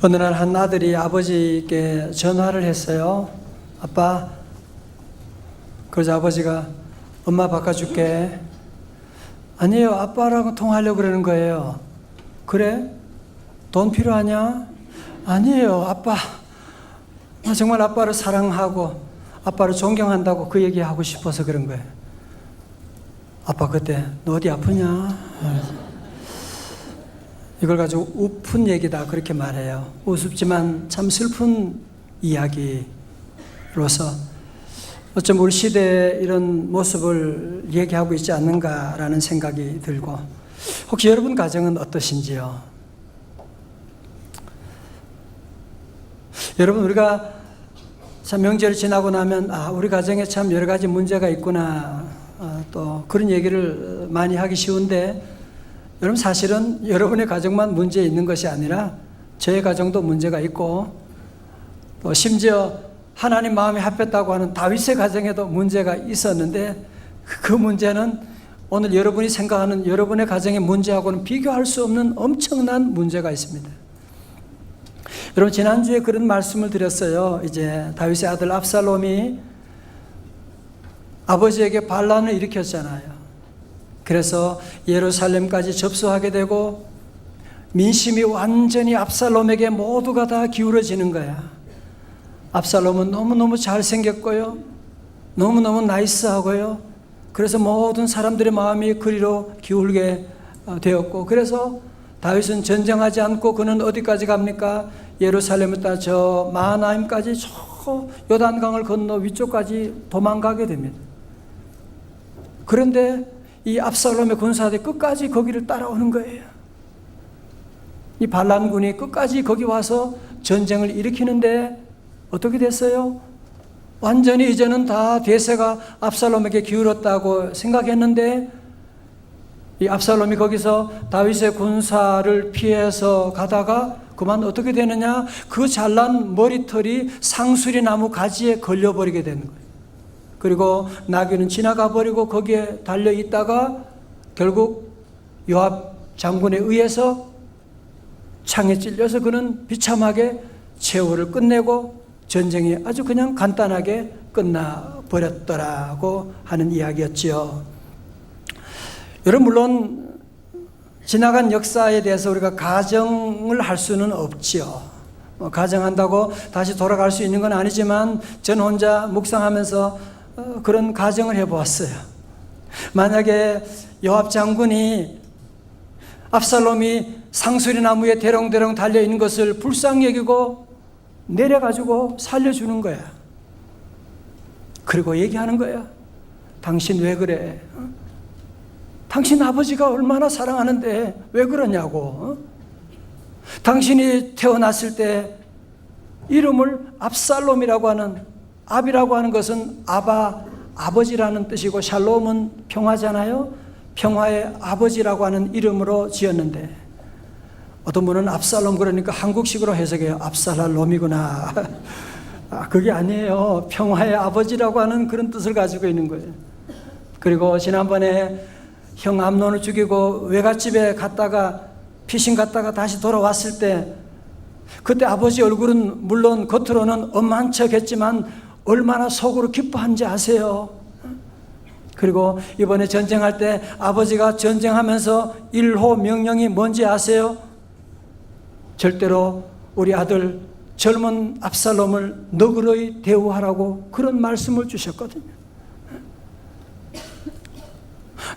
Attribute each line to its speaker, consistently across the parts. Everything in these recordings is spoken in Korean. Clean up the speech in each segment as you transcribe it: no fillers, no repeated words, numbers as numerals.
Speaker 1: 어느 날 한 아들이 아버지께 전화를 했어요. 아빠, 그러자 아버지가 엄마 바꿔줄게. 아니에요, 아빠랑 통화하려고 그러는 거예요. 그래? 돈 필요하냐? 아니에요, 아빠. 나 정말 아빠를 사랑하고 아빠를 존경한다고 그 얘기하고 싶어서 그런 거예요. 아빠 그때 너 어디 아프냐? 이걸 가지고 우픈 얘기다 그렇게 말해요. 우습지만 참 슬픈 이야기로서 어쩜 우리 시대에 이런 모습을 얘기하고 있지 않는가라는 생각이 들고, 혹시 여러분 가정은 어떠신지요? 여러분, 우리가 참 명절이 지나고 나면 우리 가정에 참 여러 가지 문제가 있구나, 또 그런 얘기를 많이 하기 쉬운데, 여러분 사실은 여러분의 가정만 문제 있는 것이 아니라 저의 가정도 문제가 있고, 또 심지어 하나님 마음이 합했다고 하는 다윗의 가정에도 문제가 있었는데, 그 문제는 오늘 여러분이 생각하는 여러분의 가정의 문제하고는 비교할 수 없는 엄청난 문제가 있습니다. 여러분, 지난주에 그런 말씀을 드렸어요. 이제 다윗의 아들 압살롬이 아버지에게 반란을 일으켰잖아요. 그래서 예루살렘까지 접수하게 되고 민심이 완전히 압살롬에게 모두가 다 기울어지는 거야. 압살롬은 너무너무 잘생겼고요, 너무너무 나이스하고요, 그래서 모든 사람들의 마음이 그리로 기울게 되었고, 그래서 다윗은 전쟁하지 않고 그는 어디까지 갑니까? 예루살렘부터 저 마하나임까지 저 요단강을 건너 위쪽까지 도망가게 됩니다. 그런데 이 압살롬의 군사들이 끝까지 거기를 따라오는 거예요. 이 반란군이 끝까지 거기 와서 전쟁을 일으키는데 어떻게 됐어요? 완전히 이제는 다 대세가 압살롬에게 기울었다고 생각했는데, 이 압살롬이 거기서 다윗의 군사를 피해서 가다가 그만 어떻게 되느냐? 그 잘난 머리털이 상수리 나무 가지에 걸려버리게 되는 거예요. 그리고 나귀는 지나가 버리고 거기에 달려 있다가 결국 요압 장군에 의해서 창에 찔려서 그는 비참하게 최후를 끝내고 전쟁이 아주 그냥 간단하게 끝나버렸더라고 하는 이야기였지요. 여러분, 물론 지나간 역사에 대해서 우리가 가정을 할 수는 없지요. 가정한다고 다시 돌아갈 수 있는 건 아니지만 전 혼자 묵상하면서 그런 가정을 해보았어요. 만약에 요압 장군이 압살롬이 상수리 나무에 대롱대롱 달려있는 것을 불쌍히 여기고 내려가지고 살려주는 거야. 그리고 얘기하는 거야. 당신 왜 그래? 당신 아버지가 얼마나 사랑하는데 왜 그러냐고. 당신이 태어났을 때 이름을 압살롬이라고 하는, 압이라고 하는 것은 아버지라는 뜻이고 샬롬은 평화잖아요. 평화의 아버지라고 하는 이름으로 지었는데, 어떤 분은 압살롬 그러니까 한국식으로 해석해요. 압살롬이구나. 그게 아니에요. 평화의 아버지라고 하는 그런 뜻을 가지고 있는 거예요. 그리고 지난번에 형 암논을 죽이고 외갓집에 갔다가 피신 갔다가 다시 돌아왔을 때, 그때 아버지 얼굴은 물론 겉으로는 엄한 척 했지만 얼마나 속으로 기뻐한지 아세요? 그리고 이번에 전쟁할 때 아버지가 전쟁하면서 1호 명령이 뭔지 아세요? 절대로 우리 아들 젊은 압살롬을 너그러이 대우하라고 그런 말씀을 주셨거든요.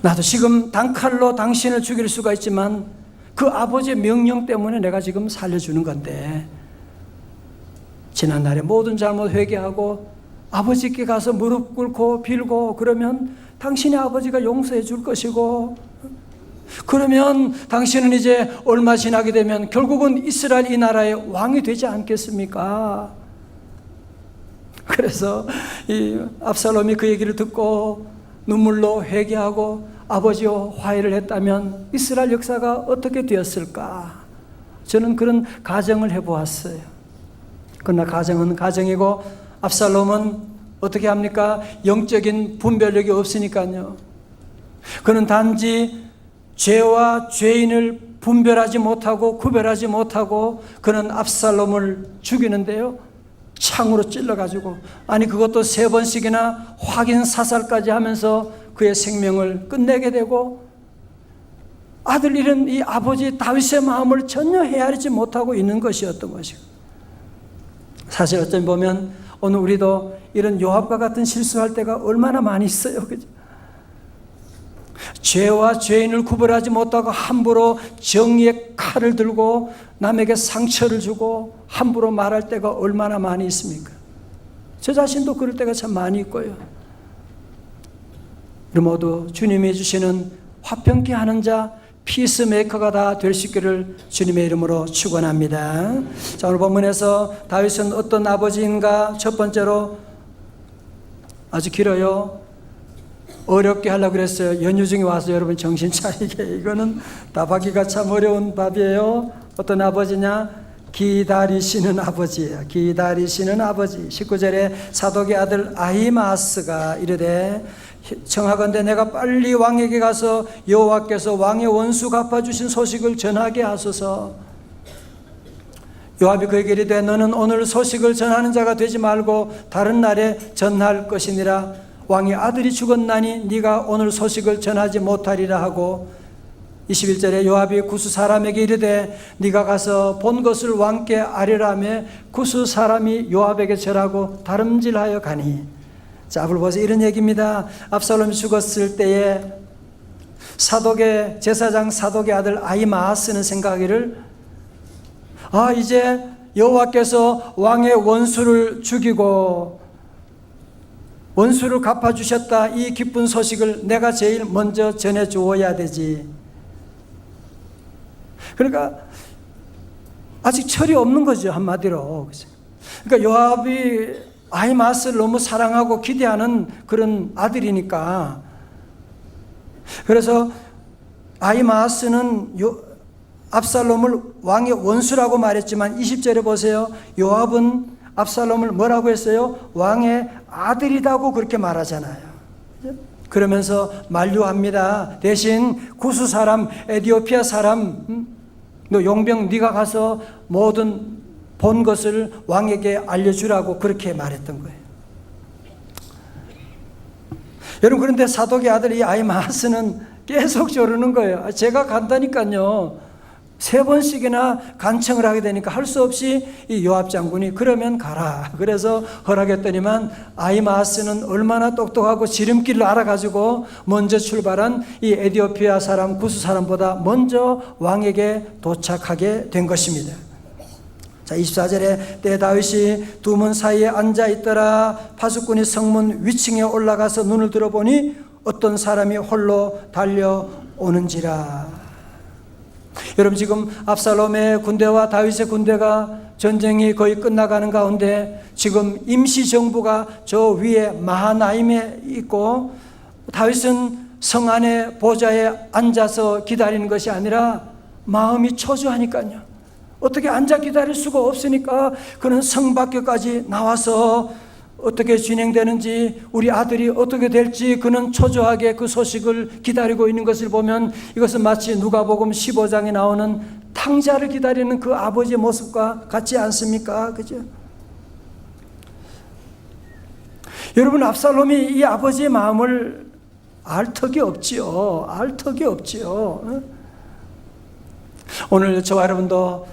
Speaker 1: 나도 지금 단칼로 당신을 죽일 수가 있지만 그 아버지의 명령 때문에 내가 지금 살려주는 건데, 지난날의 모든 잘못 회개하고 아버지께 가서 무릎 꿇고 빌고 그러면 당신의 아버지가 용서해 줄 것이고, 그러면 당신은 이제 얼마 지나게 되면 결국은 이스라엘 이 나라의 왕이 되지 않겠습니까? 그래서 이 압살롬이 그 얘기를 듣고 눈물로 회개하고 아버지와 화해를 했다면 이스라엘 역사가 어떻게 되었을까? 저는 그런 가정을 해보았어요. 그러나 가정은 가정이고 압살롬은 어떻게 합니까? 영적인 분별력이 없으니까요. 그는 단지 죄와 죄인을 분별하지 못하고 구별하지 못하고 그는 압살롬을 죽이는데요, 창으로 찔러가지고, 아니 그것도 3번씩이나 확인 사살까지 하면서 그의 생명을 끝내게 되고, 아들 잃은 이 아버지 다윗의 마음을 전혀 헤아리지 못하고 있는 것이었던 것이고, 사실 어쩌면 보면 오늘 우리도 이런 요압과 같은 실수할 때가 얼마나 많이 있어요. 그죠? 죄와 죄인을 구별하지 못하고 함부로 정의의 칼을 들고 남에게 상처를 주고 함부로 말할 때가 얼마나 많이 있습니까? 저 자신도 그럴 때가 참 많이 있고요. 우리 모두 주님이 주시는 화평케 하는 자, 피스메이커가 다 될 수 있기를 주님의 이름으로 축원합니다. 자, 오늘 본문에서 다윗은 어떤 아버지인가? 첫 번째로, 아주 길어요. 어렵게 하려고 그랬어요. 연휴 중에 와서 여러분 정신 차리게. 이거는 답하기가 참 어려운 답이에요. 어떤 아버지냐? 기다리시는 아버지예요. 기다리시는 아버지. 19절에 사독의 아들 아히마아스가 이르되 청하건대 내가 빨리 왕에게 가서 여호와께서 왕의 원수 갚아주신 소식을 전하게 하소서. 요압이 그에게 이르되 너는 오늘 소식을 전하는 자가 되지 말고 다른 날에 전할 것이니라. 왕의 아들이 죽었나니 네가 오늘 소식을 전하지 못하리라 하고, 21절에 요압이 구스 사람에게 이르되 네가 가서 본 것을 왕께 아뢰라며 구스 사람이 요압에게 절하고 다름질하여 가니. 자, 앞을 보세요. 이런 얘기입니다. 압살롬이 죽었을 때에 사독의 제사장 사독의 아들 아히마아스는 생각하기를, 이제 여호와께서 왕의 원수를 죽이고 원수를 갚아주셨다, 이 기쁜 소식을 내가 제일 먼저 전해주어야 되지. 그러니까 아직 철이 없는 거죠, 한마디로. 그러니까 요압이 아히마아스를 너무 사랑하고 기대하는 그런 아들이니까, 그래서 아히마아스는 압살롬을 왕의 원수라고 말했지만 20절에 보세요. 요압은 압살롬을 뭐라고 했어요? 왕의 아들이라고 그렇게 말하잖아요. 그러면서 만류합니다. 대신 구스 사람, 에디오피아 사람, 너 용병 네가 가서 모든 본 것을 왕에게 알려주라고 그렇게 말했던 거예요. 여러분, 그런데 사독의 아들 이 아히마아스는 계속 조르는 거예요. 제가 간다니까요. 3번씩이나 간청을 하게 되니까 할 수 없이 이 요압 장군이 그러면 가라. 그래서 허락했더니만 아히마아스는 얼마나 똑똑하고 지름길을 알아가지고 먼저 출발한 이 에디오피아 사람, 구스 사람보다 먼저 왕에게 도착하게 된 것입니다. 자, 24절에 때 다윗이 두 문 사이에 앉아 있더라. 파수꾼이 성문 위층에 올라가서 눈을 들어보니 어떤 사람이 홀로 달려오는지라. 여러분, 지금 압살롬의 군대와 다윗의 군대가 전쟁이 거의 끝나가는 가운데 지금 임시정부가 저 위에 마하나임에 있고, 다윗은 성 안의 보좌에 앉아서 기다리는 것이 아니라 마음이 초조하니까요. 어떻게 앉아 기다릴 수가 없으니까 그는 성 밖에까지 나와서 어떻게 진행되는지, 우리 아들이 어떻게 될지 그는 초조하게 그 소식을 기다리고 있는 것을 보면 이것은 마치 누가복음 15장에 나오는 탕자를 기다리는 그 아버지의 모습과 같지 않습니까? 그죠? 여러분, 압살롬이 이 아버지의 마음을 알 턱이 없지요. 알 턱이 없지요. 오늘 저와 여러분도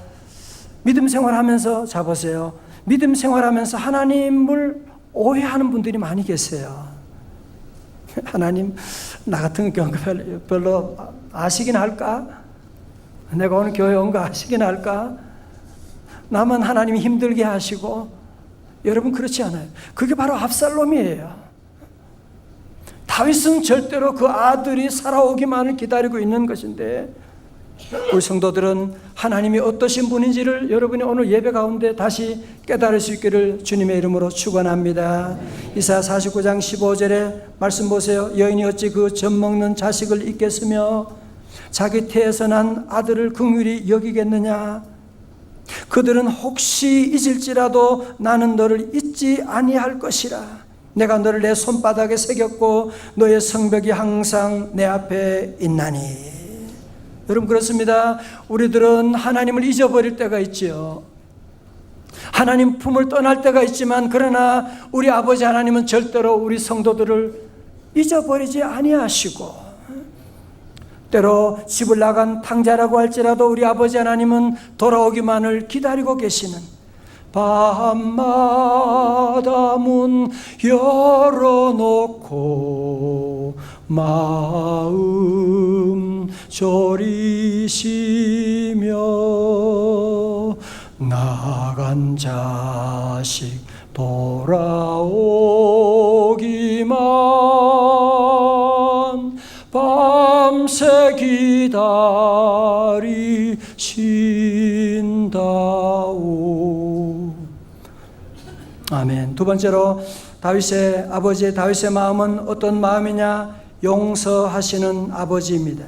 Speaker 1: 믿음 생활하면서, 자 보세요. 믿음 생활하면서 하나님을 오해하는 분들이 많이 계세요. 하나님, 나 같은 경우 별로 아시긴 할까? 내가 오늘 교회 온 거 아시긴 할까? 나만 하나님이 힘들게 하시고. 여러분, 그렇지 않아요. 그게 바로 압살롬이에요. 다윗은 절대로 그 아들이 살아오기만을 기다리고 있는 것인데, 우리 성도들은 하나님이 어떠신 분인지를 여러분이 오늘 예배 가운데 다시 깨달을 수 있기를 주님의 이름으로 축원합니다. 이사야 49장 15절에 말씀 보세요. 여인이 어찌 그 젖 먹는 자식을 잊겠으며 자기 태에서 난 아들을 긍휼히 여기겠느냐. 그들은 혹시 잊을지라도 나는 너를 잊지 아니할 것이라. 내가 너를 내 손바닥에 새겼고 너의 성벽이 항상 내 앞에 있나니. 여러분 그렇습니다. 우리들은 하나님을 잊어버릴 때가 있지요. 하나님 품을 떠날 때가 있지만 그러나 우리 아버지 하나님은 절대로 우리 성도들을 잊어버리지 아니하시고 때로 집을 나간 탕자라고 할지라도 우리 아버지 하나님은 돌아오기만을 기다리고 계시는 밤마다 문 열어놓고 마음 졸이시며 나간 자식 돌아오기만 밤새 기다리신다오. 아멘. 두 번째로 다윗의 아버지 다윗의 마음은 어떤 마음이냐? 용서하시는 아버지입니다.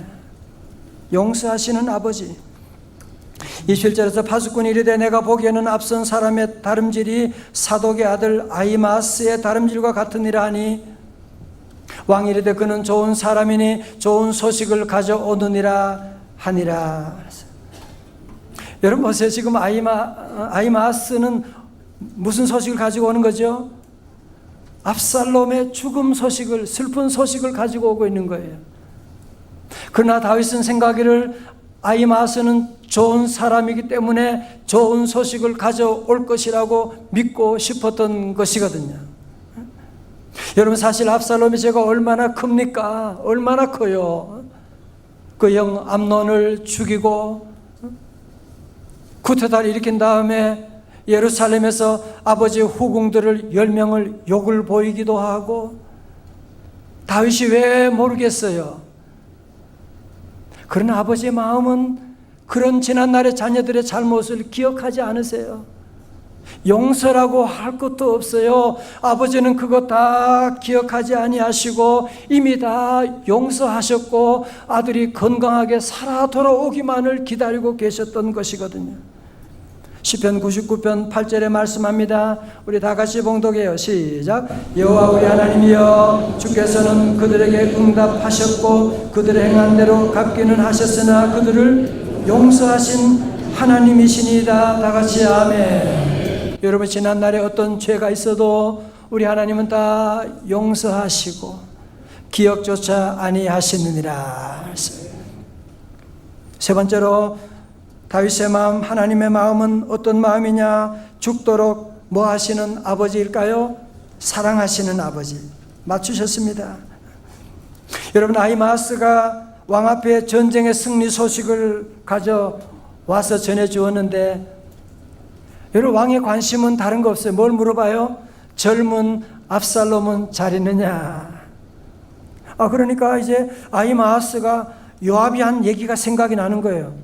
Speaker 1: 용서하시는 아버지. 27절에서 파수꾼이 이르되 내가 보기에는 앞선 사람의 다름질이 사독의 아들 아히마스의 다름질과 같으니라 하니 왕이 이르되 그는 좋은 사람이니 좋은 소식을 가져오느니라 하니라. 여러분 보세요. 지금 아히마스는 무슨 소식을 가지고 오는 거죠? 압살롬의 죽음 소식을, 슬픈 소식을 가지고 오고 있는 거예요. 그러나 다윗은 생각하기를 아히마스는 좋은 사람이기 때문에 좋은 소식을 가져올 것이라고 믿고 싶었던 것이거든요. 여러분 사실 압살롬의 죄가 얼마나 큽니까? 얼마나 커요. 그 영 암논을 죽이고 쿠데타를 일으킨 다음에 예루살렘에서 아버지의 후궁들을 10명을 욕을 보이기도 하고 다윗이 왜 모르겠어요. 그러나 아버지의 마음은 그런 지난날의 자녀들의 잘못을 기억하지 않으세요. 용서라고 할 것도 없어요. 아버지는 그거 다 기억하지 아니하시고 이미 다 용서하셨고 아들이 건강하게 살아 돌아오기만을 기다리고 계셨던 것이거든요. 시편 99편 8절에 말씀합니다. 우리 다 같이 봉독해요. 시작. 여호와 우리 하나님이여 주께서는 그들에게 응답하셨고 그들의 행한 대로 갚기는 하셨으나 그들을 용서하신 하나님이시니이다. 다 같이 아멘. 여러분 지난날에 어떤 죄가 있어도 우리 하나님은 다 용서하시고 기억조차 아니하시느니라. 세 번째로 다윗의 마음, 하나님의 마음은 어떤 마음이냐? 죽도록 뭐 하시는 아버지일까요? 사랑하시는 아버지. 맞추셨습니다. 여러분 아히마스가 왕 앞에 전쟁의 승리 소식을 가져와서 전해주었는데 여러분 왕의 관심은 다른 거 없어요. 뭘 물어봐요? 젊은 압살롬은 잘 있느냐? 그러니까 이제 아히마스가 요압이 한 얘기가 생각이 나는 거예요.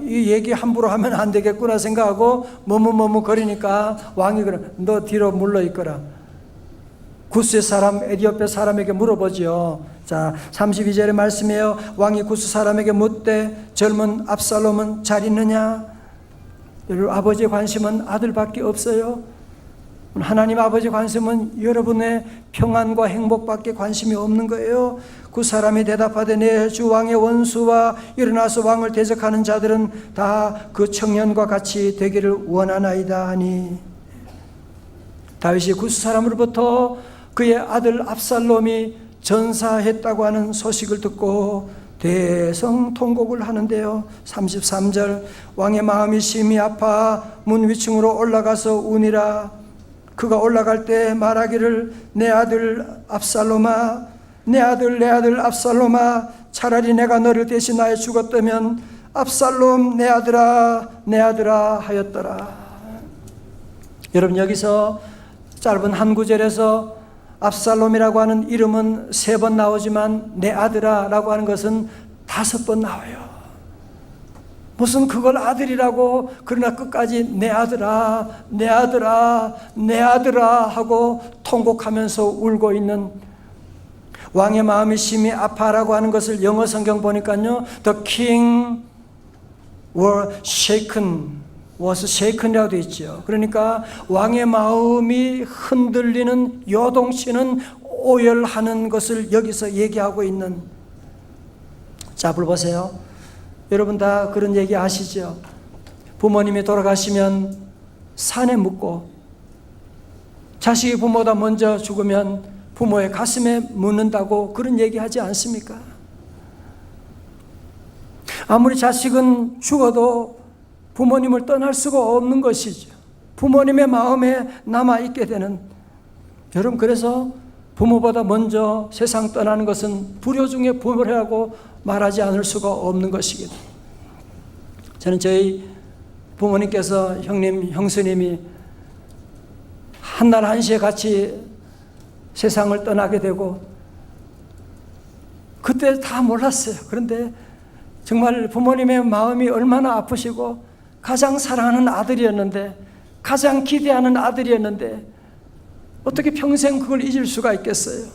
Speaker 1: 이 얘기 함부로 하면 안 되겠구나 생각하고 머뭇머뭇거리니까 왕이 그래, 너 뒤로 물러 있거라. 구스의 사람 에디오피아 사람에게 물어보지요. 자 32절의 말씀이에요. 왕이 구스 사람에게 묻되 젊은 압살롬은 잘 있느냐? 여러분 아버지의 관심은 아들밖에 없어요. 하나님 아버지 관심은 여러분의 평안과 행복밖에 관심이 없는 거예요. 그 사람이 대답하되 내 주 왕의 원수와 일어나서 왕을 대적하는 자들은 다 그 청년과 같이 되기를 원하나이다 하니 다윗이 구스 사람으로부터 그의 아들 압살롬이 전사했다고 하는 소식을 듣고 대성통곡을 하는데요. 33절 왕의 마음이 심히 아파 문 위층으로 올라가서 우니라. 그가 올라갈 때 말하기를 내 아들 압살롬아, 내 아들 압살롬아, 차라리 내가 너를 대신하여 죽었다면 압살롬 내 아들아 하였더라. 여러분 여기서 짧은 한 구절에서 압살롬이라고 하는 이름은 3번 나오지만 내 아들아라고 하는 것은 5번 나와요. 무슨 그걸 아들이라고 그러나 끝까지 내 아들아 하고 통곡하면서 울고 있는 왕의 마음이 심히 아파라고 하는 것을 영어 성경 보니까요 The king was shaken이라고 되어 있죠. 그러니까 왕의 마음이 흔들리는 요동치는 오열하는 것을 여기서 얘기하고 있는. 자, 불 보세요. 여러분 다 그런 얘기 아시죠? 부모님이 돌아가시면 산에 묻고 자식이 부모보다 먼저 죽으면 부모의 가슴에 묻는다고 그런 얘기 하지 않습니까? 아무리 자식은 죽어도 부모님을 떠날 수가 없는 것이죠. 부모님의 마음에 남아있게 되는, 여러분 그래서 부모보다 먼저 세상 떠나는 것은 불효 중에 불효라고 말하지 않을 수가 없는 것이거든요. 저는 저희 부모님께서 형님, 형수님이 한날 한시에 같이 세상을 떠나게 되고 그때 다 몰랐어요. 그런데 정말 부모님의 마음이 얼마나 아프시고 가장 사랑하는 아들이었는데, 가장 기대하는 아들이었는데 어떻게 평생 그걸 잊을 수가 있겠어요?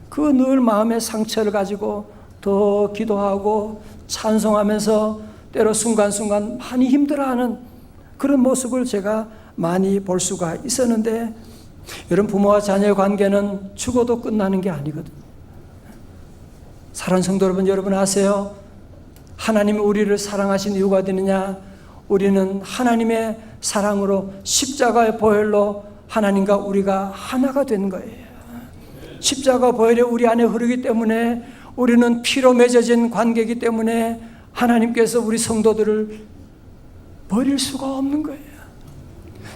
Speaker 1: 그 늘 마음의 상처를 가지고 더 기도하고 찬송하면서 때로 순간순간 많이 힘들어하는 그런 모습을 제가 많이 볼 수가 있었는데, 여러분 부모와 자녀의 관계는 죽어도 끝나는 게 아니거든요. 사랑하는 성도 여러분, 여러분 아세요? 하나님이 우리를 사랑하신 이유가 되느냐? 우리는 하나님의 사랑으로 십자가의 보혈로 하나님과 우리가 하나가 된 거예요. 십자가 보혈이 우리 안에 흐르기 때문에, 우리는 피로 맺어진 관계이기 때문에 하나님께서 우리 성도들을 버릴 수가 없는 거예요.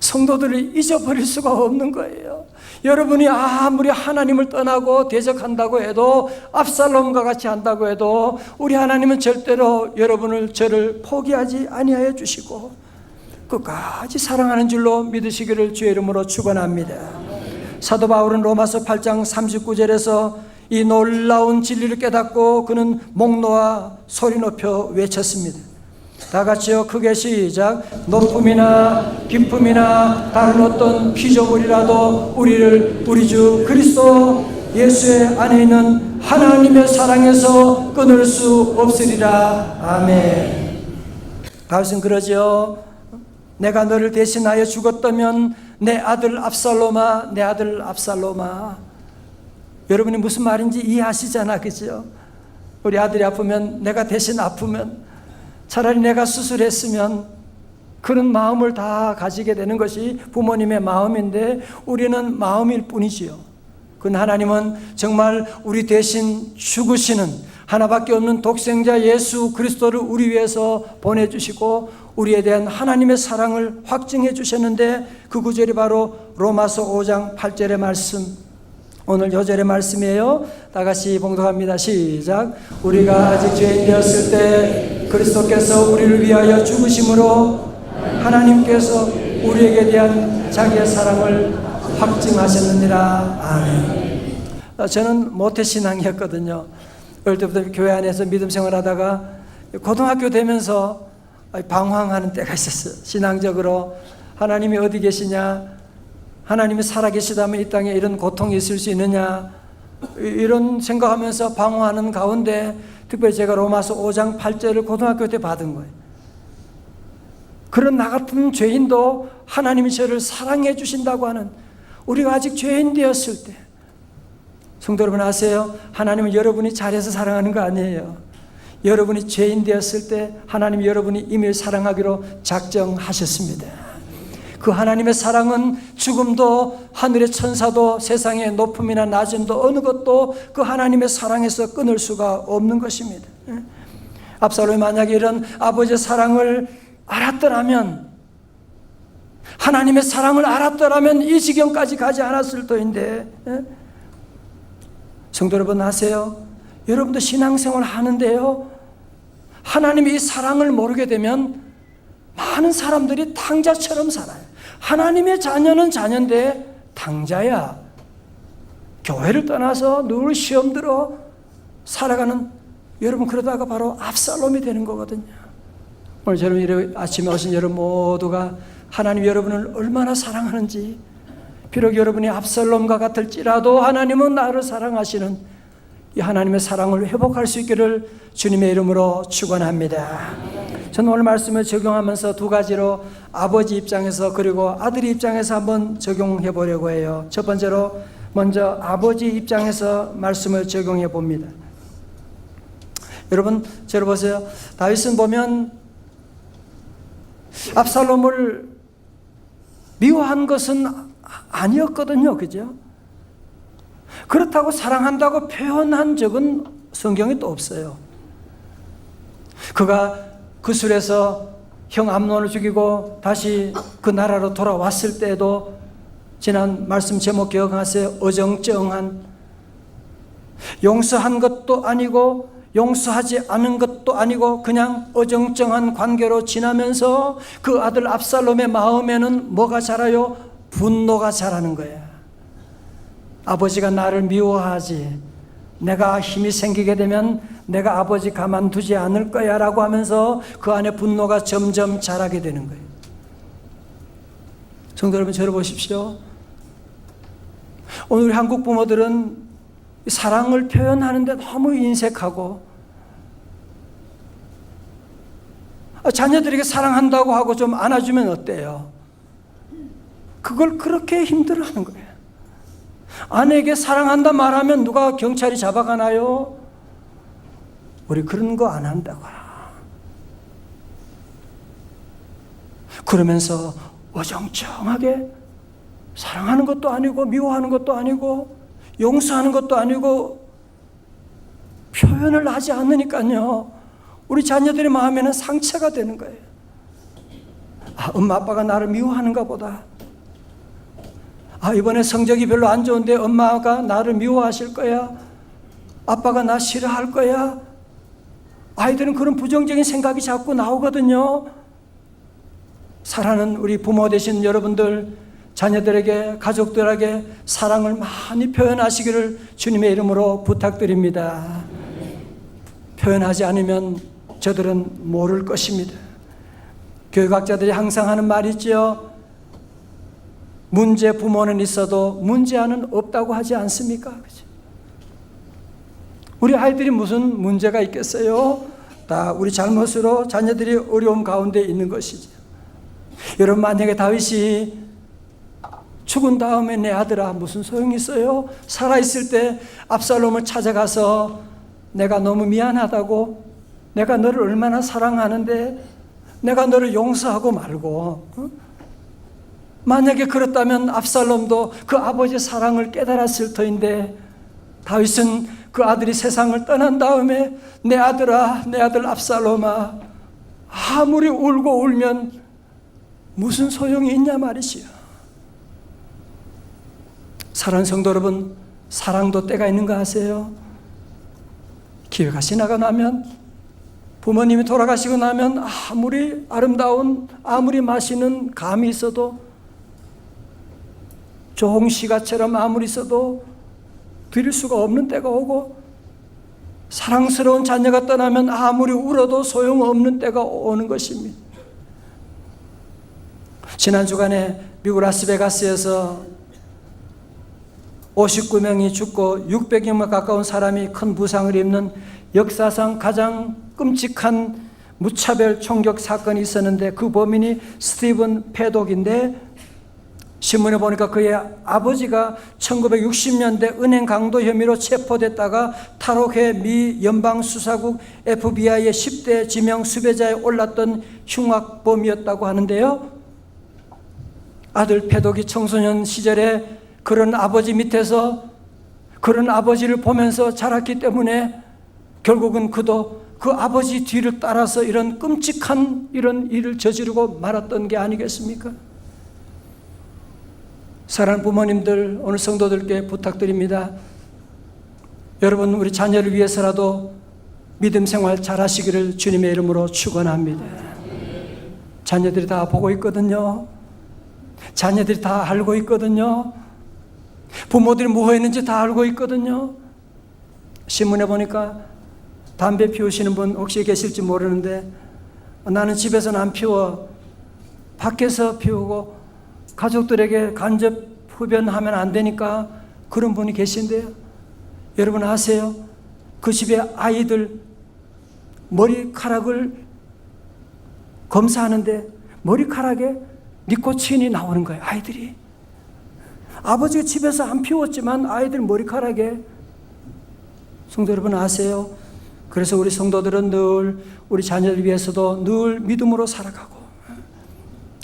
Speaker 1: 성도들을 잊어버릴 수가 없는 거예요. 여러분이 아무리 하나님을 떠나고 대적한다고 해도, 압살롬과 같이 한다고 해도 우리 하나님은 절대로 여러분을, 저를 포기하지 아니하여 주시고 끝까지 사랑하는 줄로 믿으시기를 주의 이름으로 축원합니다. 사도 바울은 로마서 8장 39절에서 이 놀라운 진리를 깨닫고 그는 목 놓아 소리 높여 외쳤습니다. 다 같이요, 크게 시작. 높음이나 깊음이나 다른 어떤 피조물이라도 우리를 우리 주 그리스도 예수의 안에 있는 하나님의 사랑에서 끊을 수 없으리라. 아멘. 다윗은 그러죠. 내가 너를 대신하여 죽었다면 내 아들 압살롬아, 내 아들 압살롬아. 여러분이 무슨 말인지 이해하시잖아, 그죠? 우리 아들이 아프면, 내가 대신 아프면, 차라리 내가 수술했으면, 그런 마음을 다 가지게 되는 것이 부모님의 마음인데, 우리는 마음일 뿐이지요. 그건 하나님은 정말 우리 대신 죽으시는 하나밖에 없는 독생자 예수 그리스도를 우리 위해서 보내주시고 우리에 대한 하나님의 사랑을 확증해 주셨는데, 그 구절이 바로 로마서 5장 8절의 말씀, 오늘 요절의 말씀이에요. 다 같이 봉독합니다. 시작. 우리가 아직 죄인 되었을 때 그리스도께서 우리를 위하여 죽으심으로 하나님께서 우리에게 대한 자기의 사랑을 확증하셨느니라. 아멘. 저는 모태신앙이었거든요. 어릴 때부터 교회 안에서 믿음 생활하다가 고등학교 되면서 방황하는 때가 있었어요. 신앙적으로 하나님이 어디 계시냐, 하나님이 살아계시다면 이 땅에 이런 고통이 있을 수 있느냐, 이런 생각하면서 방황하는 가운데 특별히 제가 로마서 5장 8절을 고등학교 때 받은 거예요. 그런 나 같은 죄인도 하나님이 저를 사랑해 주신다고 하는, 우리가 아직 죄인 되었을 때, 성도 여러분 아세요? 하나님은 여러분이 잘해서 사랑하는 거 아니에요. 여러분이 죄인 되었을 때 하나님이 여러분이 이미 사랑하기로 작정하셨습니다. 그 하나님의 사랑은 죽음도 하늘의 천사도 세상의 높음이나 낮음도 어느 것도 그 하나님의 사랑에서 끊을 수가 없는 것입니다. 압살롬이 만약에 이런 아버지의 사랑을 알았더라면, 하나님의 사랑을 알았더라면 이 지경까지 가지 않았을 터인데, 성도 여러분 아세요? 여러분도 신앙생활 하는데요, 하나님이 이 사랑을 모르게 되면 많은 사람들이 탕자처럼 살아요. 하나님의 자녀는 자녀인데 탕자야. 교회를 떠나서 늘 시험 들어 살아가는, 여러분 그러다가 바로 압살롬이 되는 거거든요. 오늘 여러분 아침에 오신 여러분 모두가 하나님 여러분을 얼마나 사랑하는지, 비록 여러분이 압살롬과 같을지라도 하나님은 나를 사랑하시는 이 하나님의 사랑을 회복할 수 있기를 주님의 이름으로 축원합니다. 저는 오늘 말씀을 적용하면서 두 가지로 아버지 입장에서 그리고 아들 입장에서 한번 적용해 보려고 해요. 첫 번째로 먼저 아버지 입장에서 말씀을 적용해 봅니다. 여러분, 저를 보세요. 다윗은 보면 압살롬을 미워한 것은 아니었거든요. 그죠? 그렇다고 사랑한다고 표현한 적은 성경에 또 없어요. 그가 그 술에서 형 암논을 죽이고 다시 그 나라로 돌아왔을 때도 지난 말씀 제목 기억하세요? 어정쩡한, 용서한 것도 아니고 용서하지 않은 것도 아니고 그냥 어정쩡한 관계로 지나면서 그 아들 압살롬의 마음에는 뭐가 자라요? 분노가 자라는 거예요. 아버지가 나를 미워하지, 내가 힘이 생기게 되면 내가 아버지 가만두지 않을 거야 라고 하면서 그 안에 분노가 점점 자라게 되는 거예요. 성도 여러분, 저를 보십시오. 오늘 우리 한국 부모들은 사랑을 표현하는데 너무 인색하고, 자녀들에게 사랑한다고 하고 좀 안아주면 어때요? 그걸 그렇게 힘들어하는 거예요. 아내에게 사랑한다 말하면 누가 경찰이 잡아가나요? 우리 그런 거 안 한다고. 그러면서 어정쩡하게 사랑하는 것도 아니고 미워하는 것도 아니고 용서하는 것도 아니고 표현을 하지 않으니까요, 우리 자녀들의 마음에는 상처가 되는 거예요. 엄마 아빠가 나를 미워하는가 보다. 이번에 성적이 별로 안 좋은데 엄마가 나를 미워하실 거야. 아빠가 나 싫어할 거야. 아이들은 그런 부정적인 생각이 자꾸 나오거든요. 사랑하는 우리 부모 되신 여러분들, 자녀들에게, 가족들에게 사랑을 많이 표현하시기를 주님의 이름으로 부탁드립니다. 표현하지 않으면 저들은 모를 것입니다. 교육학자들이 항상 하는 말이 있죠. 문제 부모는 있어도 문제아는 없다고 하지 않습니까? 그렇죠? 우리 아이들이 무슨 문제가 있겠어요? 다 우리 잘못으로 자녀들이 어려움 가운데 있는 것이죠. 여러분, 만약에 다윗이 죽은 다음에 내 아들아 무슨 소용이 있어요? 살아있을 때 압살롬을 찾아가서 내가 너무 미안하다고, 내가 너를 얼마나 사랑하는데 내가 너를 용서하고 말고, 만약에 그렇다면 압살롬도 그 아버지의 사랑을 깨달았을 터인데, 다윗은 그 아들이 세상을 떠난 다음에 내 아들아, 내 아들 압살롬아, 아무리 울고 울면 무슨 소용이 있냐 말이시요. 사랑하는 성도 여러분, 사랑도 때가 있는 거 아세요? 기회가 지나가 나면, 부모님이 돌아가시고 나면 아무리 아름다운, 아무리 맛있는 감이 있어도, 좋은 시가처럼 아무리 있어도 드릴 수가 없는 때가 오고, 사랑스러운 자녀가 떠나면 아무리 울어도 소용없는 때가 오는 것입니다. 지난 주간에 미국 라스베가스에서 59명이 죽고 600명 가까운 사람이 큰 부상을 입는 역사상 가장 끔찍한 무차별 총격 사건이 있었는데, 그 범인이 스티븐 패독인데, 신문에 보니까 그의 아버지가 1960년대 은행 강도 혐의로 체포됐다가 탈옥해 미 연방수사국 FBI의 10대 지명 수배자에 올랐던 흉악범이었다고 하는데요. 아들 패독이 청소년 시절에 그런 아버지 밑에서 그런 아버지를 보면서 자랐기 때문에 결국은 그도 그 아버지 뒤를 따라서 이런 끔찍한 이런 일을 저지르고 말았던 게 아니겠습니까? 사랑하는 부모님들, 오늘 성도들께 부탁드립니다. 여러분, 우리 자녀를 위해서라도 믿음 생활 잘하시기를 주님의 이름으로 축원합니다. 자녀들이 다 보고 있거든요. 자녀들이 다 알고 있거든요. 부모들이 뭐 했는지 다 알고 있거든요. 신문에 보니까 담배 피우시는 분 혹시 계실지 모르는데, 나는 집에서는 안 피워, 밖에서 피우고 가족들에게 간접 흡연하면 안 되니까, 그런 분이 계신데요. 여러분 아세요? 그 집에 아이들 머리카락을 검사하는데 머리카락에 니코틴이 나오는 거예요. 아이들이. 아버지가 집에서 안 피웠지만 아이들 머리카락에. 성도 여러분 아세요? 그래서 우리 성도들은 늘 우리 자녀를 위해서도 늘 믿음으로 살아가고,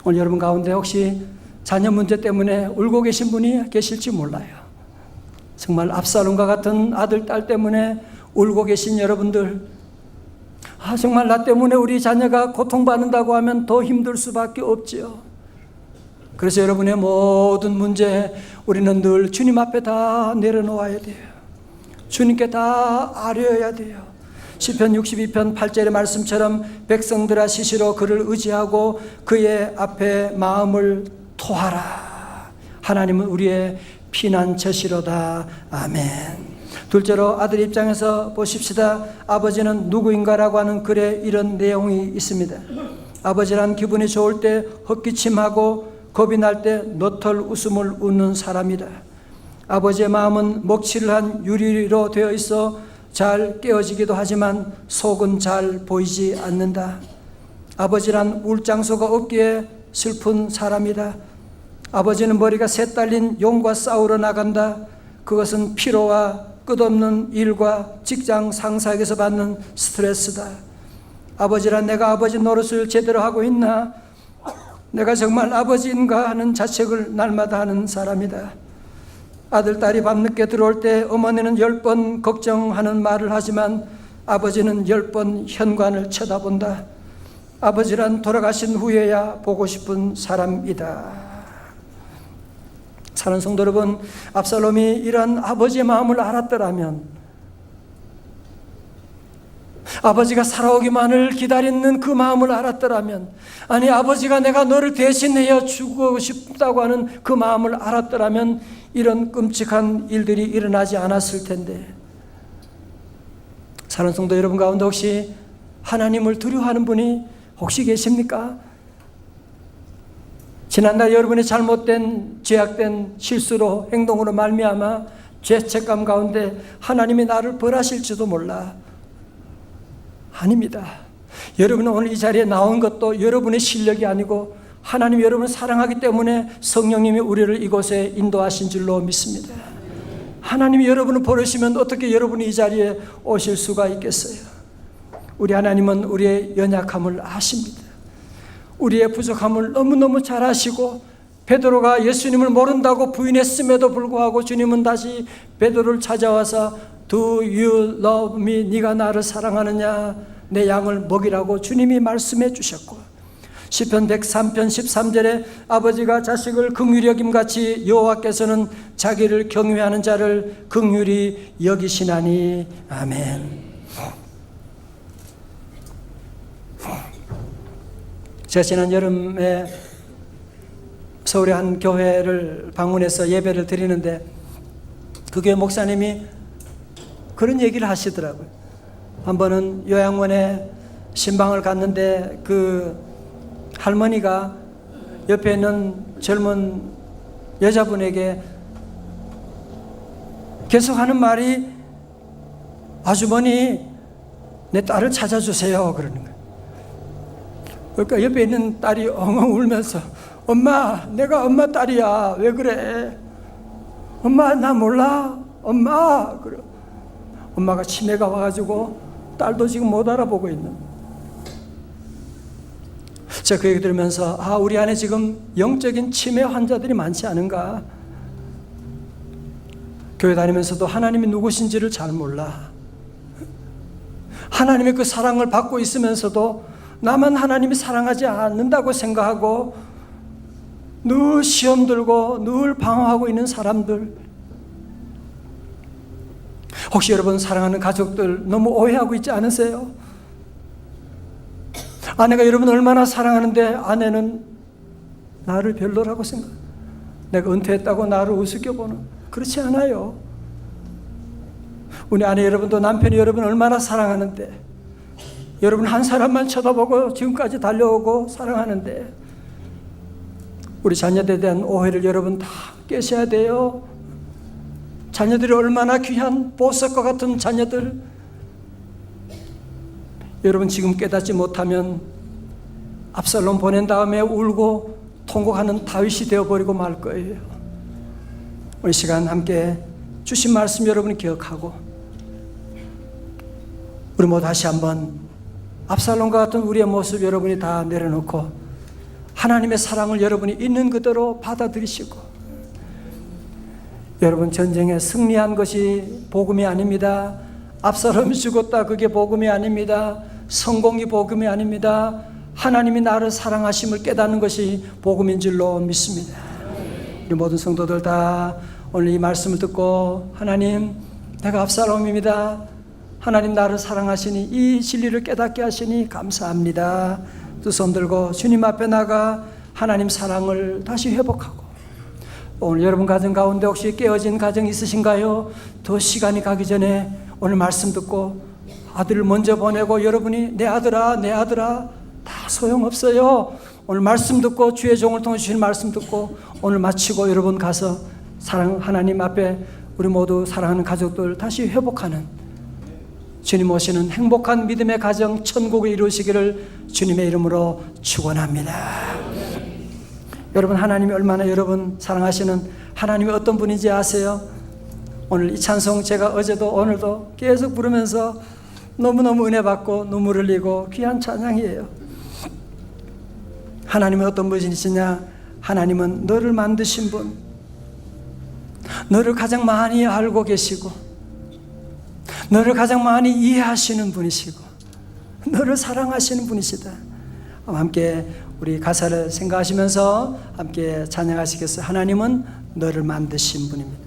Speaker 1: 오늘 여러분 가운데 혹시 자녀 문제 때문에 울고 계신 분이 계실지 몰라요. 정말 압살롬과 같은 아들, 딸 때문에 울고 계신 여러분들, 정말 나 때문에 우리 자녀가 고통받는다고 하면 더 힘들 수밖에 없지요. 그래서 여러분의 모든 문제 우리는 늘 주님 앞에 다 내려놓아야 돼요. 주님께 다 아뢰어야 돼요. 시편 62편 8절의 말씀처럼 백성들아 시시로 그를 의지하고 그의 앞에 마음을 토하라. 하나님은 우리의 피난처시로다. 아멘. 둘째로 아들 입장에서 보십시다. 아버지는 누구인가라고 하는 글에 이런 내용이 있습니다. 아버지란 기분이 좋을 때 헛기침하고 겁이 날 때 너털 웃음을 웃는 사람이다. 아버지의 마음은 먹칠을 한 유리로 되어 있어 잘 깨어지기도 하지만 속은 잘 보이지 않는다. 아버지란 울 장소가 없기에 슬픈 사람이다. 아버지는 머리가 새 딸린 용과 싸우러 나간다. 그것은 피로와 끝없는 일과 직장 상사에게서 받는 스트레스다. 아버지란 내가 아버지 노릇을 제대로 하고 있나? 내가 정말 아버지인가 하는 자책을 날마다 하는 사람이다. 아들, 딸이 밤늦게 들어올 때 어머니는 10번 걱정하는 말을 하지만 아버지는 10번 현관을 쳐다본다. 아버지란 돌아가신 후에야 보고 싶은 사람이다. 사랑하는 성도 여러분, 압살롬이 이런 아버지의 마음을 알았더라면, 아버지가 살아오기만을 기다리는 그 마음을 알았더라면, 아니 아버지가 내가 너를 대신하여 주고 싶다고 하는 그 마음을 알았더라면 이런 끔찍한 일들이 일어나지 않았을 텐데. 사랑하는 성도 여러분 가운데 혹시 하나님을 두려워하는 분이 혹시 계십니까? 지난날 여러분의 잘못된 죄악된 실수로 행동으로 말미암아 죄책감 가운데 하나님이 나를 벌하실지도 몰라. 아닙니다. 여러분은 오늘 이 자리에 나온 것도 여러분의 실력이 아니고 하나님이 여러분을 사랑하기 때문에 성령님이 우리를 이곳에 인도하신 줄로 믿습니다. 하나님이 여러분을 버리시면 어떻게 여러분이 이 자리에 오실 수가 있겠어요? 우리 하나님은 우리의 연약함을 아십니다. 우리의 부족함을 너무너무 잘 아시고, 베드로가 예수님을 모른다고 부인했음에도 불구하고 주님은 다시 베드로를 찾아와서 Do you love me? 네가 나를 사랑하느냐? 내 양을 먹이라고 주님이 말씀해 주셨고, 시편 103편 13절에 아버지가 자식을 긍휼히 여김같이 여호와께서는 자기를 경외하는 자를 긍휼히 여기시나니. 아멘. 제가 지난 여름에 서울의 한 교회를 방문해서 예배를 드리는데 그 교회 목사님이 그런 얘기를 하시더라고요. 한 번은 요양원에 신방을 갔는데 그 할머니가 옆에 있는 젊은 여자분에게 계속 하는 말이, 아주머니 내 딸을 찾아주세요 그러는 거예요. 그러니까 옆에 있는 딸이 엉엉 울면서, 엄마 내가 엄마 딸이야 왜 그래? 엄마 나 몰라? 엄마. 그래. 엄마가 치매가 와가지고 딸도 지금 못 알아보고 있는. 제가 그 얘기 들으면서 우리 안에 지금 영적인 치매 환자들이 많지 않은가? 교회 다니면서도 하나님이 누구신지를 잘 몰라. 하나님의 그 사랑을 받고 있으면서도 나만 하나님이 사랑하지 않는다고 생각하고 늘 시험 들고 늘 방황하고 있는 사람들. 혹시 여러분 사랑하는 가족들 너무 오해하고 있지 않으세요? 아내가 여러분 얼마나 사랑하는데 아내는 나를 별로라고 생각, 내가 은퇴했다고 나를 우습게 보는. 그렇지 않아요. 우리 아내 여러분도 남편이 여러분 얼마나 사랑하는데, 여러분 한 사람만 쳐다보고 지금까지 달려오고 사랑하는데, 우리 자녀들에 대한 오해를 여러분 다 깨셔야 돼요. 자녀들이 얼마나 귀한 보석과 같은 자녀들. 여러분 지금 깨닫지 못하면 압살롬 보낸 다음에 울고 통곡하는 다윗이 되어버리고 말 거예요. 우리 시간 함께 주신 말씀 여러분이 기억하고 우리 모두 다시 한번 압살롬과 같은 우리의 모습 여러분이 다 내려놓고 하나님의 사랑을 여러분이 있는 그대로 받아들이시고, 여러분 전쟁에 승리한 것이 복음이 아닙니다. 압살롬이 죽었다, 그게 복음이 아닙니다. 성공이 복음이 아닙니다. 하나님이 나를 사랑하심을 깨닫는 것이 복음인 줄로 믿습니다. 우리 모든 성도들 다 오늘 이 말씀을 듣고, 하나님, 내가 압살롬입니다. 하나님 나를 사랑하시니 이 진리를 깨닫게 하시니 감사합니다. 두 손 들고 주님 앞에 나가 하나님 사랑을 다시 회복하고, 오늘 여러분 가정 가운데 혹시 깨어진 가정 있으신가요? 더 시간이 가기 전에 오늘 말씀 듣고 아들을 먼저 보내고, 여러분이 내 아들아 내 아들아 다 소용없어요. 오늘 말씀 듣고 주의 종을 통해 주신 말씀 듣고 오늘 마치고 여러분 가서 사랑 하나님 앞에 우리 모두 사랑하는 가족들 다시 회복하는, 주님 오시는 행복한 믿음의 가정 천국을 이루시기를 주님의 이름으로 축원합니다. 여러분, 하나님이 얼마나 여러분 사랑하시는 하나님이 어떤 분인지 아세요? 오늘 이 찬송 제가 어제도 오늘도 계속 부르면서 너무너무 은혜 받고 눈물 흘리고 귀한 찬양이에요. 하나님은 어떤 분이시냐? 하나님은 너를 만드신 분, 너를 가장 많이 알고 계시고, 너를 가장 많이 이해하시는 분이시고, 너를 사랑하시는 분이시다. 함께 우리 가사를 생각하시면서 함께 찬양하시겠어요? 하나님은 너를 만드신 분입니다.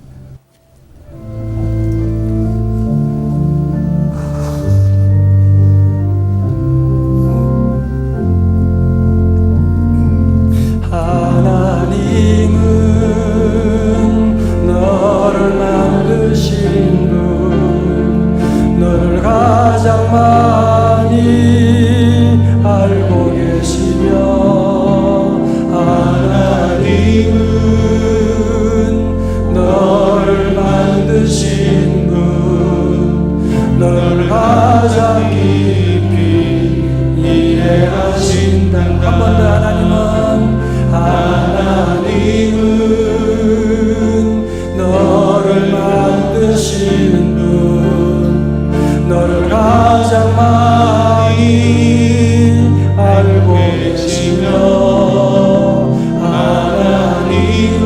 Speaker 1: 하나님은 너를 만드신 분, 너를 가장 많이 알고 계시며, 하나님은 너를 만드신 분, 너를 가장 깊이 이해하신다. 한 번 더. 하나님은 너를 만드신 분, 너를 가장 많이 알고 계시며, 하나님은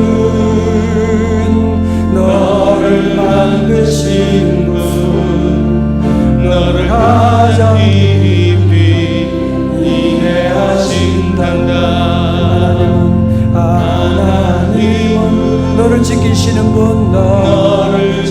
Speaker 1: 너를 만드신 분, 너를 가장 깊이 이해하신단다. 하나님은 너를 지키시는 분, 너를